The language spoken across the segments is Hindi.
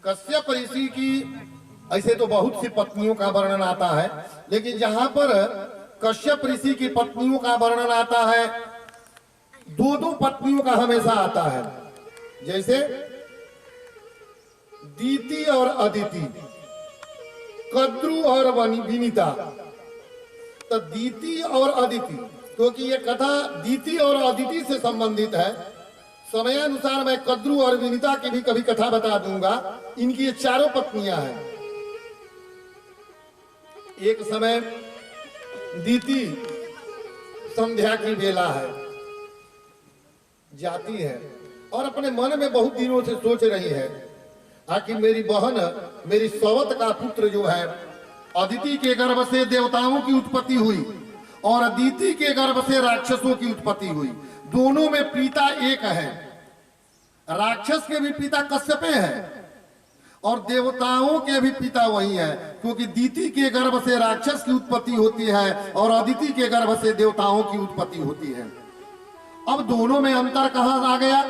कश्यप ऋषि की ऐसे तो बहुत सी पत्नियों का वर्णन आता है, लेकिन जहां पर कश्यप ऋषि की पत्नियों का वर्णन आता है, दो दो पत्नियों का हमेशा आता है। जैसे दीति और अदिति, कद्रु और विनीता। तो दीति और अदिति, क्योंकि ये कथा दीति और अदिति से संबंधित है। समयानुसार मैं कद्रु और विनीता की भी कभी कथा बता दूंगा। इनकी ये चारों पत्नियां हैं। एक समय दीति संध्या की बेला है, जाती है और अपने मन में बहुत दिनों से सोच रही है कि मेरी बहन, मेरी सौवत का पुत्र जो है, अदिति के गर्भ से देवताओं की उत्पत्ति हुई और अदिति के गर्भ से राक्षसों की उत्पत्ति हुई। दोनों में पिता एक है। राक्षस के भी पिता कश्यपे हैं और देवताओं के भी पिता वही है, क्योंकि दीति के गर्भ से राक्षस की उत्पत्ति होती है और अदिति के गर्भ से देवताओं की उत्पत्ति होती है। अब दोनों में अंतर कहां आ गया?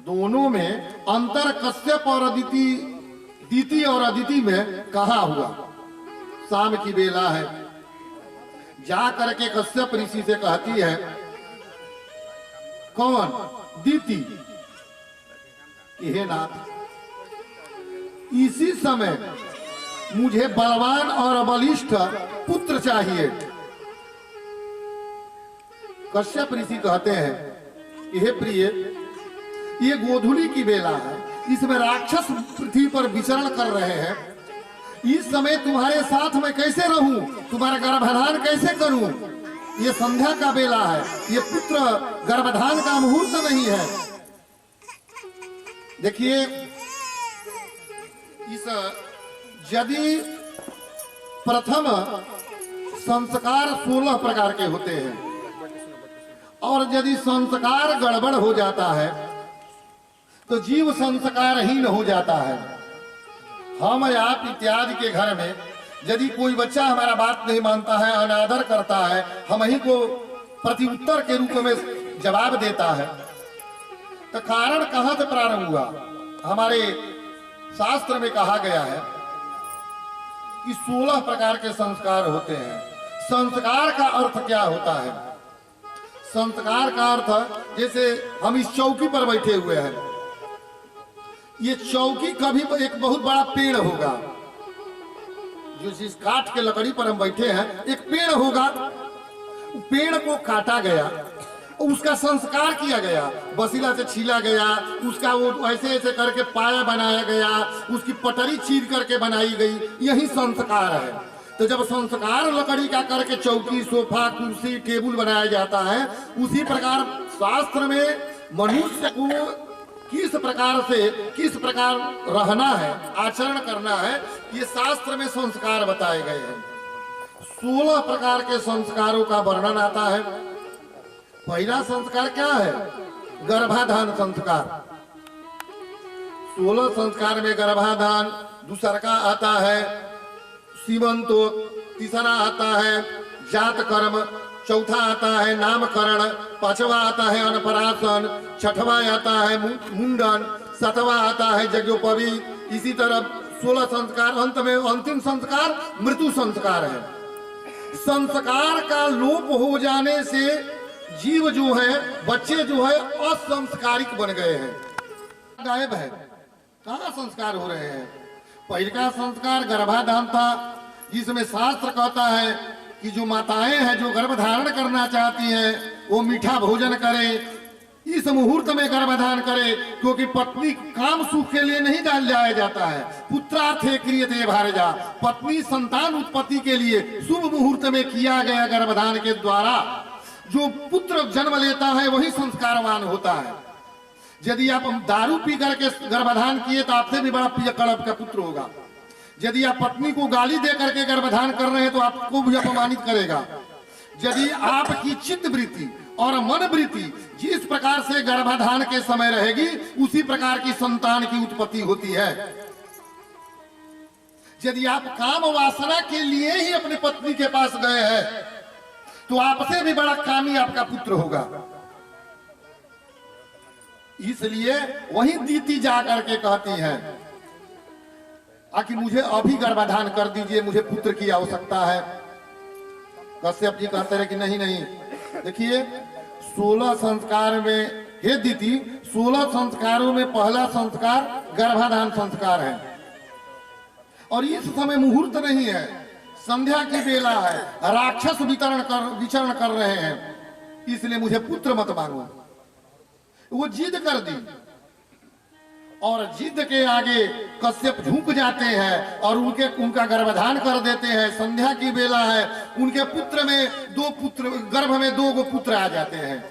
दोनों में अंतर कश्यप और अदिति, दीति और अदिति में कहा हुआ? शाम की बेला है, जा करके कश्यप ऋषि से कहती है, कौन? दीति, कि हे नाथ, इसी समय मुझे बलवान और बलिष्ठ पुत्र चाहिए। कश्यप ऋषि कहते हैं कि हे प्रिय, ये गोधूली की बेला है, इसमें राक्षस पृथ्वी पर विचरण कर रहे हैं। इस समय तुम्हारे साथ मैं कैसे रहूं? तुम्हारा गर्भधान कैसे करूं? ये संध्या का बेला है, ये पुत्र गर्भधान का मुहूर्त नहीं है। देखिए, इस यदि प्रथम संस्कार 16 प्रकार के होते हैं और यदि संस्कार गड़बड़ हो जाता है तो जीव संस्कारहीन हो जाता है। हम आप इत्यादि के घर में यदि कोई बच्चा हमारा बात नहीं मानता है, अनादर करता है, हम ही को प्रत्युत्तर के रूप में जवाब देता है, तो कारण कहां से प्रारंभ हुआ? हमारे शास्त्र में कहा गया है कि 16 प्रकार के संस्कार होते हैं। संस्कार का अर्थ क्या होता है? संस्कार का अर्थ, जैसे हम इस चौकी पर बैठे हुए हैं, ये चौकी कभी एक बहुत बड़ा पेड़ होगा, जो जिस काठ के लकड़ी पर हम बैठे हैं, एक पेड़ होगा, पेड़ को काटा गया, उसका संस्कार किया गया, बसीला से छीला गया, उसका वो ऐसे ऐसे करके पाया बनाया गया, उसकी पटरी चीर करके बनाई गई, यही संस्कार है। तो जब संस्कार लकड़ी का करके चौकी, सोफा, कुर्सी, टेबुल बनाया जाता है, उसी प्रकार शास्त्र में मनुष्य को किस प्रकार से, किस प्रकार रहना है, आचरण करना है, ये शास्त्र में संस्कार बताए गए हैं। 16 प्रकार के संस्कारों का वर्णन आता है। पहला संस्कार क्या है? गर्भाधान संस्कार। 16 संस्कार में गर्भाधान, दूसरा का आता है सीमंतो, तीसरा आता है जात कर्म, चौथा आता है नामकरण, पांचवा आता है अनपराशन, छठवा आता है मुंडन, सातवां आता है यज्ञोपवीत। इसी तरह 16 संस्कार। अंत में अंतिम संस्कार मृत्यु संस्कार है। संस्कार का लोप हो जाने से जीव जो है, बच्चे जो है, असंस्कारिक बन गए हैं, गायब है। कहाँ संस्कार हो रहे हैं? पहला संस्कार गर्भाधान था, जिसमें शास्त्र कहता है कि जो माताएं हैं जो गर्भधारण करना चाहती हैं वो मीठा भोजन करें, इस मुहूर्त में गर्भधान करें, क्योंकि पत्नी काम सुख के लिए नहीं डाल जाया जाता है। पुत्रार्थे क्रियते भारजा, पत्नी संतान उत्पत्ति के लिए शुभ मुहूर्त में किया गया गर्भधान के द्वारा जो पुत्र जन्म लेता है वही संस्कारवान होता है। यदि आप दारू पी करके गर्भधान किए तो आपसे भी बड़ा पियक्कड़ आपका पुत्र होगा। यदि आप पत्नी को गाली दे करके गर्भधान कर रहे हैं तो आपको भी अपमानित करेगा। यदि आपकी चित्त वृत्ति और मन वृत्ति जिस प्रकार से गर्भधान के समय रहेगी, उसी प्रकार की संतान की उत्पत्ति होती है। यदि आप काम वासना के लिए ही अपनी पत्नी के पास गए हैं तो आपसे भी बड़ा कामी आपका पुत्र होगा। इसलिए वही दीति जा करके कहती हैं कि मुझे अभी गर्भाधान कर दीजिए, मुझे पुत्र की आवश्यकता है। कश्यप जी कहते रहे कि नहीं नहीं, देखिए 16 संस्कार में, हे दीदी 16 संस्कारों में पहला संस्कार गर्भाधान संस्कार है, और इस समय मुहूर्त नहीं है, संध्या की बेला है, राक्षस विचरण कर रहे हैं, इसलिए मुझे पुत्र मत मांगो। वो जिद कर दी, और जिद के आगे कश्यप झुक जाते हैं और उनका गर्भाधान कर देते हैं। संध्या की बेला है, उनके पुत्र में गर्भ में 2 पुत्र आ जाते हैं।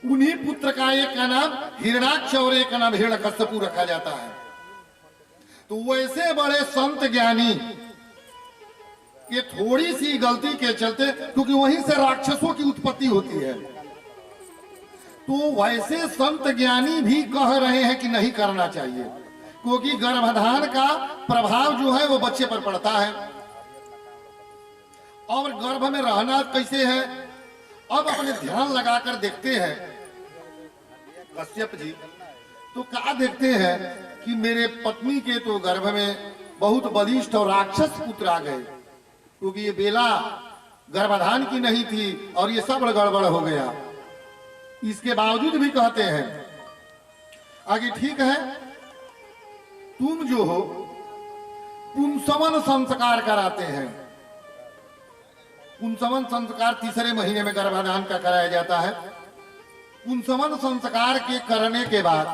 उन्हीं पुत्र का एक का नाम हिरणाक्ष और एक का नाम हिरण्यकश्यपु रखा जाता है। तो वैसे बड़े संत ज्ञानी ये थोड़ी सी गलती के चलते, क्योंकि वहीं से राक्षसों की उत्पत्ति होती है, तो वैसे संत ज्ञानी भी कह रहे हैं कि नहीं करना चाहिए, क्योंकि गर्भाधान का प्रभाव जो है वो बच्चे पर पड़ता है। और गर्भ में रहना कैसे है, अब अपने ध्यान लगाकर देखते हैं कश्यप जी, तो क्या देखते हैं कि मेरे पत्नी के तो गर्भ में बहुत बलिष्ठ और राक्षस पुत्र आ गए, क्योंकि ये बेला गर्भाधान की नहीं थी और ये सब गड़बड़ हो गया। इसके बावजूद भी कहते हैं आगे, ठीक है तुम जो हो पुंसवन संस्कार कराते हैं। पुंसवन संस्कार 3 महीने में गर्भाधान का कराया जाता है। पुंसवन संस्कार के करने के बाद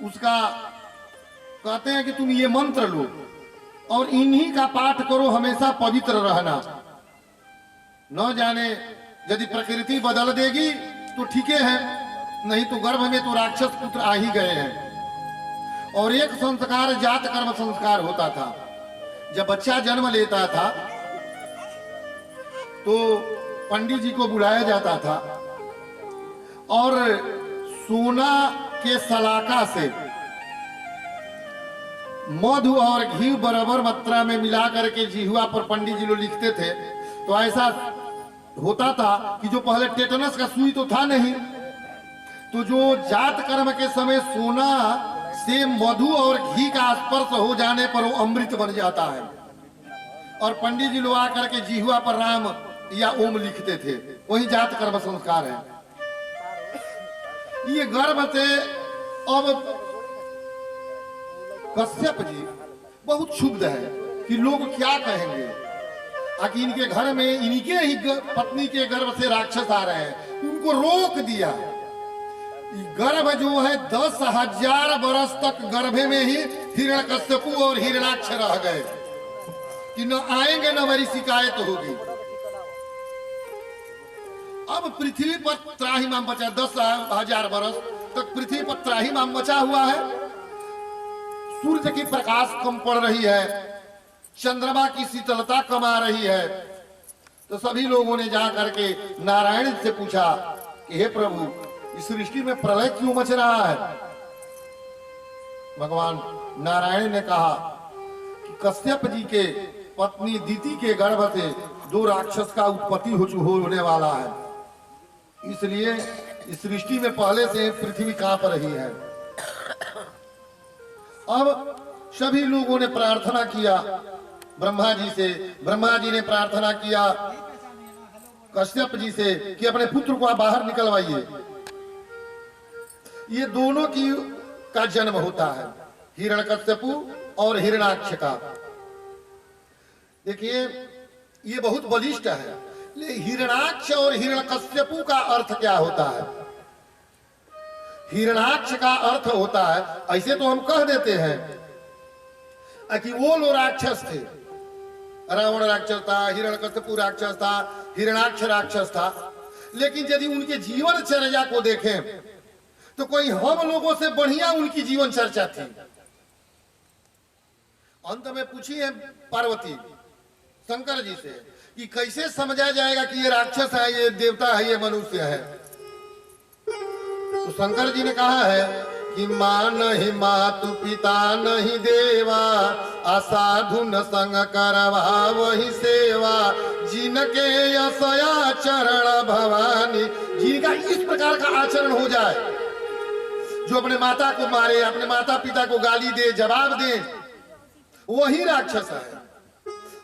उसका कहते हैं कि तुम ये मंत्र लो और इन्हीं का पाठ करो, हमेशा पवित्र रहना। न जाने यदि प्रकृति बदल देगी तो ठीक है, नहीं तो गर्भ में तो राक्षस पुत्र आ ही गए हैं। और एक संस्कार जात कर्म संस्कार होता था। जब बच्चा जन्म लेता था तो पंडित जी को बुलाया जाता था और सोना के सलाका से मधु और घी बराबर मात्रा में मिला करके जिह्वा पर पंडित जी लोग लिखते थे। तो ऐसा होता था कि जो पहले टेटनस का सुई तो था नहीं, तो जो जात कर्म के समय सोना से मधु और घी का स्पर्श हो जाने पर वो अमृत बन जाता है, और पंडित जी लोग आकर के जिह्वा पर राम या ओम लिखते थे। वही जात कर्म संस्कार है। ये गर्भ से अब कश्यप जी बहुत क्षुब्ध है कि लोग क्या कहेंगे, आखिर इनके घर में इनके ही पत्नी के गर्भ से राक्षस आ रहे हैं। उनको रोक दिया। गर्भ जो है 10,000 वर्ष तक गर्भे में ही हिरण्यकश्यपु और हिरणाक्ष रह गए कि न आएंगे न मेरी शिकायत होगी। अब पृथ्वी पर त्राहिमाम बचा, 10,000 वर्ष तक पृथ्वी पर त्राहिमाम बचा हुआ है। सूर्य की प्रकाश कम पड़ रही है, चंद्रमा की शीतलता कम आ रही है। तो सभी लोगों ने जा करके नारायण से पूछा कि हे प्रभु, इस सृष्टि में प्रलय क्यों मच रहा है। भगवान नारायण ने कहा कि कश्यप जी के पत्नी दीति के गर्भ से 2 राक्षस का उत्पत्ति होने वाला है, इसलिए इस सृष्टि में पहले से पृथ्वी कांप रही है। अब सभी लोगों ने प्रार्थना किया ब्रह्मा जी से। ब्रह्मा जी ने प्रार्थना किया कश्यप जी से कि अपने पुत्र को आप बाहर निकलवाइए। ये दोनों का जन्म होता है, हिरण्यकश्यपु और हिरणाक्ष का। देखिए ये बहुत बलिष्ठ है। हिरणाक्ष और हिरण्यकश्यपु का अर्थ क्या होता है? हिरणाक्ष का अर्थ होता है, ऐसे तो हम कह देते हैं कि वो लोग राक्षस थे, रावण राक्षस था, हिरण्यकश्यपु राक्षस था, हिरणाक्ष राक्षस था। लेकिन यदि उनके जीवन चर्या को देखें तो कोई हम लोगों से बढ़िया उनकी जीवन चर्चा थी। अंत में पूछी है पार्वती शंकर जी से कि कैसे समझा जाएगा कि ये राक्षस है, ये देवता है, ये मनुष्य है। तो शंकर जी ने कहा है कि मां नहीं मातु पिता नहीं देवा, असाधु न संग करवा वही सेवा, जिनके यसया चरण भवानी। जिनका इस प्रकार का आचरण हो जाए, जो अपने माता को मारे, अपने माता पिता को गाली दे, जवाब दे, वही राक्षस है।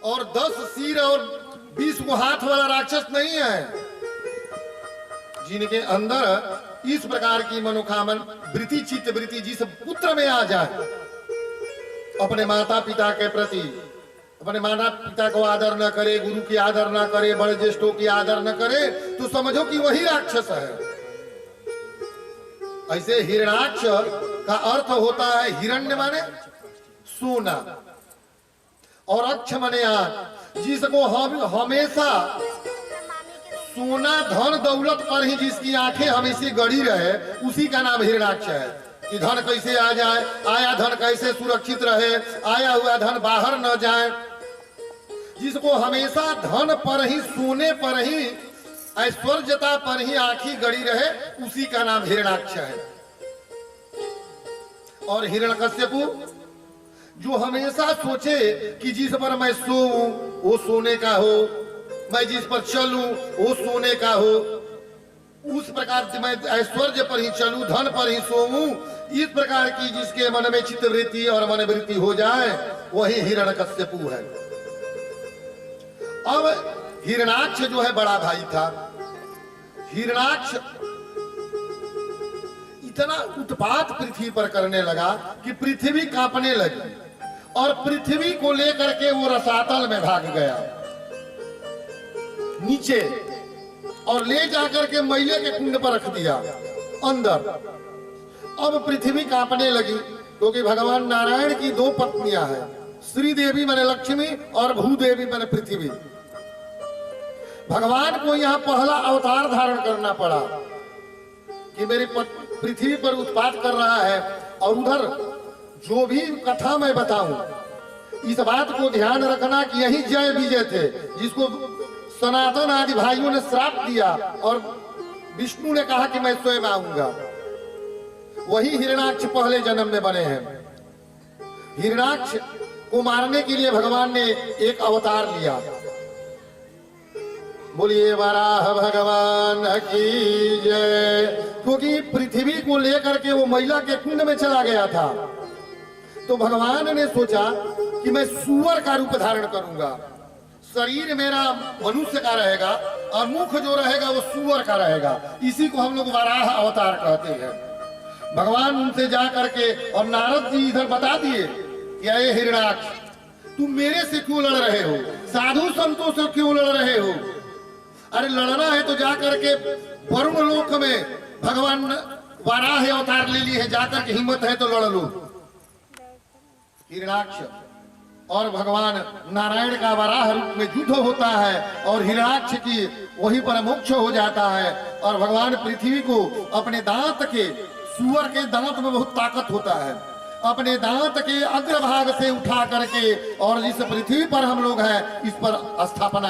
और 10 सिर और 20 को हाथ वाला राक्षस नहीं है, जिनके अंदर इस प्रकार की मनोकामन वृत्ति, चित्त वृत्ति जिस पुत्र में आ जाए, अपने माता पिता के प्रति, अपने माता पिता को आदर न करे, गुरु की आदर न करे, बड़े ज्येष्ठों की आदर न करे, तो समझो कि वही राक्षस है। ऐसे हिरणाक्ष का अर्थ होता है हिरण्य माने सोना, और अक्ष माने आंख, जिसको हम हमेशा सोना धन दौलत पर ही जिसकी आंखें हमेशा गड़ी रहे, उसी का नाम हिरणाक्ष है। कि धन कैसे आ जाए, आया धन कैसे सुरक्षित रहे, आया हुआ धन बाहर न जाए, जिसको हमेशा धन पर ही, सोने पर ही, ऐश्वर्यता पर ही आंखी गड़ी रहे, उसी का नाम हिरणाक्ष है। और हिरण्यकश्यपु जो हमेशा सोचे कि जिस पर मैं सोऊं वो सोने का हो, मैं जिस पर चलूं वो सोने का हो, उस प्रकार से मैं ऐश्वर्य पर ही चलूं, धन पर ही सोऊं, इस प्रकार की जिसके मन में चित्तवृत्ति और मनोवृत्ति हो जाए, वही हिरण्यकश्यपु है। अब हिरणाक्ष जो है बड़ा भाई था। हिरणाक्ष इतना उत्पात पृथ्वी पर करने लगा कि पृथ्वी कांपने लगी, और पृथ्वी को लेकर के वो रसातल में भाग गया नीचे, और ले जाकर के मैले के कुंड पर रख दिया अंदर। अब पृथ्वी कांपने लगी, क्योंकि भगवान नारायण की 2 पत्नियां हैं, श्री देवी माने लक्ष्मी और भूदेवी माने पृथ्वी। भगवान को यहाँ पहला अवतार धारण करना पड़ा कि मेरी पृथ्वी पर उत्पात कर रहा है, और उधर जो भी कथा मैं बताऊं, इस बात को ध्यान रखना कि यही जय विजय थे, जिसको सनातन आदि भाइयों ने श्राप दिया, और विष्णु ने कहा कि मैं स्वयं आऊंगा। वही हिरणाक्ष पहले जन्म में बने हैं। हिरणाक्ष को मारने के लिए भगवान ने एक अवतार लिया। बोलिए वराह भगवान की जय। क्योंकि पृथ्वी को लेकर के वो महिला के कुंड में चला गया था, तो भगवान ने सोचा कि मैं सुअर का रूप धारण करूंगा, शरीर मेरा मनुष्य का रहेगा और मुख जो रहेगा वो सुअर का रहेगा। इसी को हम लोग वराह अवतार कहते हैं। भगवान उनसे जा करके, और नारद जी इधर बता दिए कि अरे हिरणाक्ष, तुम मेरे से क्यों लड़ रहे हो, साधु संतों से क्यों लड़ रहे हो? अरे लड़ना है तो जाकर के वरुण लोक में भगवान वराह अवतार ले लिए है, जाकर के हिम्मत है तो लड़ लो। हिरणाक्ष और भगवान नारायण का वराह रूप में युद्ध होता है, और हिरणाक्ष की वहीं पर मोक्ष हो जाता है। और भगवान पृथ्वी को अपने दांत के, सुअर के दांत में बहुत ताकत होता है, अपने दांत के अग्रभाग से उठा करके, और जिस पृथ्वी पर हम लोग हैं इस पर स्थापना